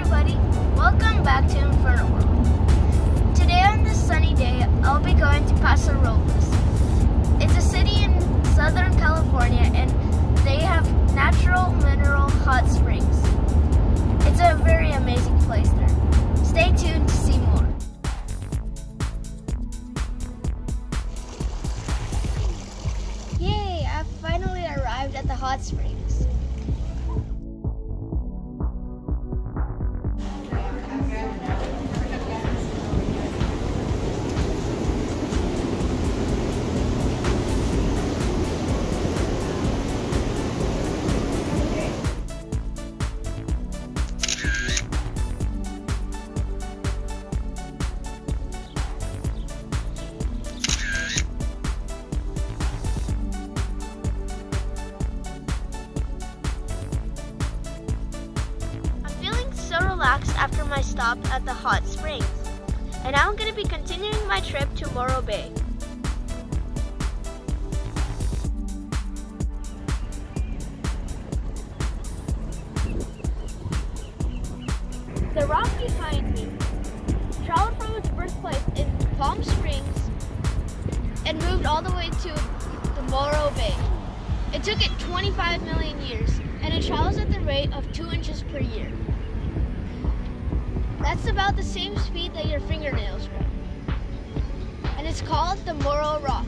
everybody, welcome back to Inferno World. Today on this sunny day, I'll be going to Paso, Robles. It's a city in Southern California and they have natural mineral hot springs. It's a very amazing place there. Stay tuned to see more. Yay, I've finally arrived at the hot springs. Relaxed after my stop at the hot springs, and now I'm going to be continuing my trip to Morro Bay. The rock behind me traveled from its birthplace in Palm Springs and moved all the way to the Morro Bay. It took it 25 million years, and it travels at the rate of 2 inches per year. That's about the same speed that your fingernails grow. And it's called the Morro Rock.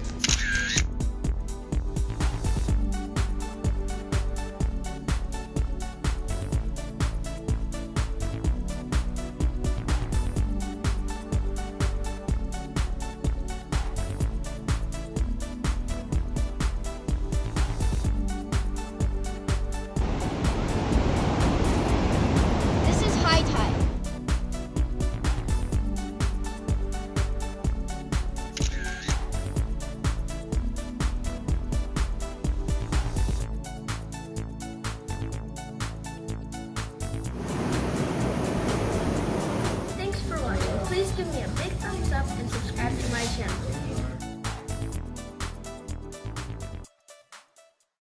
This is high tide. Please give me a big thumbs up and subscribe to my channel.